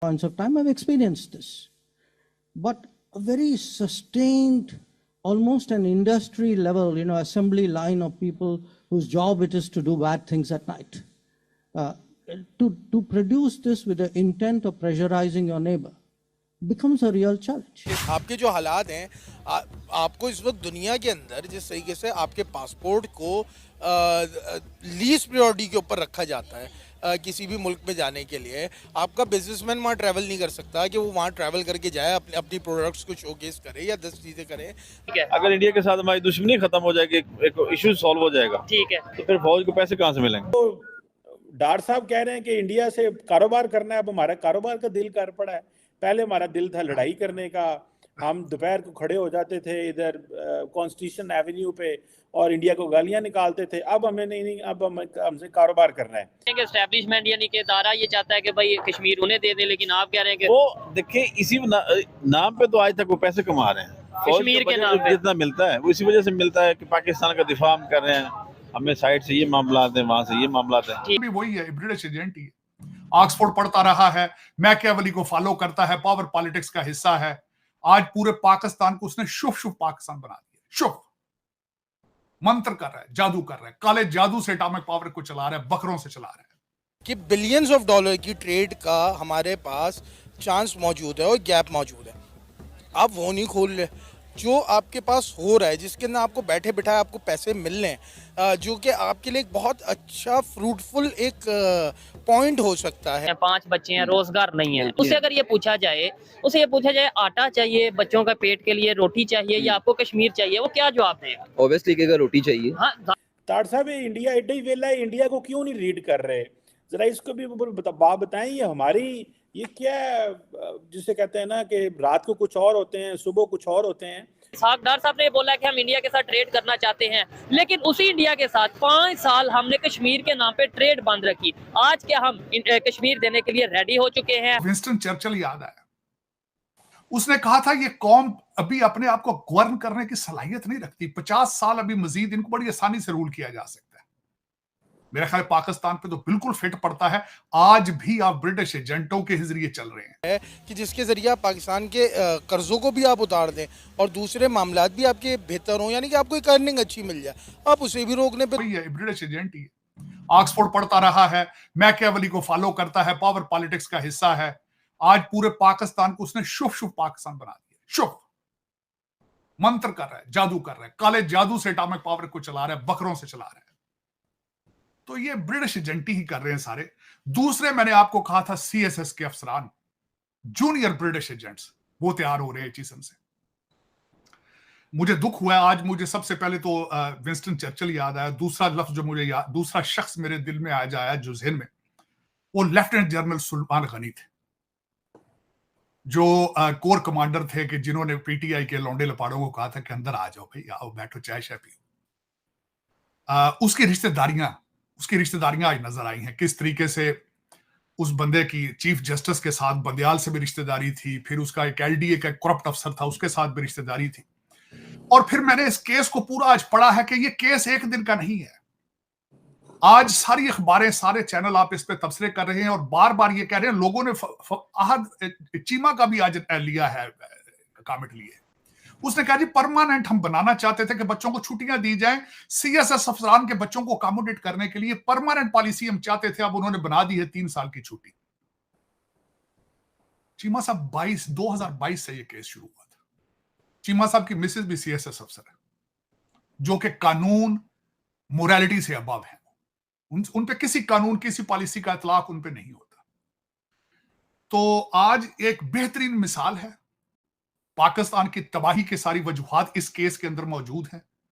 points of time I've experienced this. But a very sustained, almost an industry level, assembly line of people whose job it is to do bad things at night. To produce this with the intent of pressurizing your neighbor becomes a real challenge. आपके जो हालात हैं, आपको इस वक्त दुनिया के अंदर जिस तरीके से आपके पासपोर्ट को लीस्ट प्रायोरिटी के ऊपर रखा जाता है किसी भी मुल्क में जाने के लिए, आपका बिजनेसमैन वहाँ ट्रैवल नहीं कर सकता कि वो वहाँ ट्रैवल करके जाए, अपनी प्रोडक्ट्स को शोकेस करे या 10 चीज़ें करे। ठीक है, अगर इंडिया के साथ हमारी दुश्मनी खत्म हो जाएगी, एक इशू सॉल्व हो जाएगा, ठीक है, तो फिर फौज को पैसे कहाँ से मिलेंगे? तो डार साहब कह रहे हैं कि इंडिया से कारोबार करना है, अब हमारा कारोबार का दिल कर पड़ा है। पहले हमारा दिल था लड़ाई करने का, हम दोपहर को खड़े हो जाते थे इधर कॉन्स्टिट्यूशन एवेन्यू पे और इंडिया को गालियां निकालते थे। अब हमें नहीं, अब हमसे कारोबार करना है। एस्टैब्लिशमेंट यानी कि इदारा ये चाहता है कि भाई कश्मीर उन्हें दे दे, लेकिन आप कह रहे हैं कि वो देखिए इसी नाम पे तो आज तक वो पैसे कमा रहे हैं। कश्मीर के नाम पे जितना मिलता है वो इसी वजह से मिलता है कि पाकिस्तान का दिफा हम कर रहे हैं, हमें साइड से ये मामला आते हैं, वहां से ये मामला आते हैं। भी वही है, ब्रिटिश एजेंट ही है। ऑक्सफोर्ड पढ़ता रहा है, मैकियावेली को फॉलो करता है, पावर पॉलिटिक्स का हिस्सा है। आज पूरे पाकिस्तान को उसने शुभ पाकिस्तान बना दिया। शुभ मंत्र कर रहा है, जादू कर रहा है, काले जादू से एटॉमिक पावर को चला रहा है, बकरों से चला रहा है। कि बिलियंस ऑफ डॉलर की ट्रेड का हमारे पास चांस मौजूद है और गैप मौजूद है, आप वो नहीं खोल रहे। जो आपके पास हो रहा है, जिसके अंदर आपको बैठे बिठाए आपको पैसे मिल रहे हैं, जो कि आपके लिए एक बहुत अच्छा फ्रूटफुल एक पॉइंट हो सकता है। 5 बच्चे हैं, रोजगार नहीं है, उससे अगर ये पूछा जाए आटा चाहिए बच्चों का पेट के लिए, रोटी चाहिए या आपको कश्मीर चाहिए, वो क्या जवाब देगा? ऑब्वियसली कि अगर रोटी चाहिए। हाँ, ताड़ साहब इंडिया एडा ही वेला है, इंडिया को क्यों नहीं रीड कर रहे? जरा इसको भी बात बताएं। ये हमारी ये क्या जिसे कहते हैं ना कि रात को कुछ और होते हैं, सुबह कुछ और होते हैं। सागदार साहब ने बोला कि हम इंडिया के साथ ट्रेड करना चाहते हैं, लेकिन उसी इंडिया के साथ 5 साल हमने कश्मीर के नाम पे ट्रेड बंद रखी। आज क्या हम कश्मीर देने के लिए रेडी हो चुके हैं? विंस्टन चर्चिल याद आया, उसने कहा था ये कौम अभी अपने आप को गवर्न करने की सलाहियत नहीं रखती, 50 साल अभी मजीद इनको बड़ी आसानी से रूल किया जा सकता है। मेरा ख्याल पाकिस्तान पे तो बिल्कुल फिट पड़ता है। आज भी आप ब्रिटिश एजेंटों के जरिए चल रहे हैं कि जिसके जरिए आप पाकिस्तान के कर्जों को भी आप उतार दें और दूसरे मामलात भी आपके बेहतर हों, यानी कि आपको एक अर्निंग अच्छी मिल जाए, आप उसे भी रोकने पर। ब्रिटिश एजेंट ही है, ऑक्सफोर्ड पढ़ता रहा है, मैकियावेली को फॉलो करता है, पावर पॉलिटिक्स का हिस्सा है। आज पूरे पाकिस्तान को उसने शुभ पाकिस्तान बना दिया। शुभ मंत्र कर रहा है, जादू कर रहा है, काले जादू से एटॉमिक पावर को चला रहा है, बकरों से चला रहा है। तो ये ब्रिटिश एजेंटी ही कर रहे हैं सारे। दूसरे मैंने आपको कहा था सीएसएस के अफसरान, जूनियर ब्रिटिश एजेंट्स, वो तैयार हो रहे हैं चीजन से। मुझे दुख हुआ आज, मुझे सबसे पहले तो विंस्टन चर्चिल याद आया। दूसरा लफ्ज जो मुझे दूसरा शख्स मेरे दिल में आज आया जो जहन में, वो लेफ्टिनेंट जनरल सुलेमान गनी थे, जो कोर कमांडर थे कि जिन्होंने पीटीआई के लौंडे लपाड़ों को कहा था कि अंदर आ जाओ भाई, आओ बैठो, चाय शाय पियो। उसकी रिश्तेदारियां आज नजर आई हैं, किस तरीके से उस बंदे की चीफ जस्टिस के साथ बंदयाल से भी रिश्तेदारी थी, फिर उसका एक एलडीए का करप्ट अफसर था उसके साथ भी रिश्तेदारी थी। और फिर मैंने इस केस को पूरा आज पढ़ा है कि ये केस एक दिन का नहीं है। आज सारी अखबारें, सारे चैनल आप इस पे तबसरे कर रहे हैं और बार बार ये कह रहे हैं, लोगों ने चीमा का भी आज लिया है, कमेंट लिए। उसने कहा जी परमानेंट हम बनाना चाहते थे कि बच्चों को छुट्टियां दी जाएं, सीएसएस अफसरान के बच्चों को अकोमोडेट करने के लिए परमानेंट पॉलिसी हम चाहते थे, अब उन्होंने बना दी है 3 साल की छुट्टी। चीमा साहब 2022 से ये केस शुरू हुआ था। चीमा साहब की मिसेज भी सीएसएस अफसर है, जो कि कानून मोरालिटी से अबव है। उन पे किसी कानून, किसी पॉलिसी का इतलाक उन पे नहीं होता। तो आज एक बेहतरीन मिसाल है, पाकिस्तान की तबाही के सारी वजूहात इस केस के अंदर मौजूद हैं।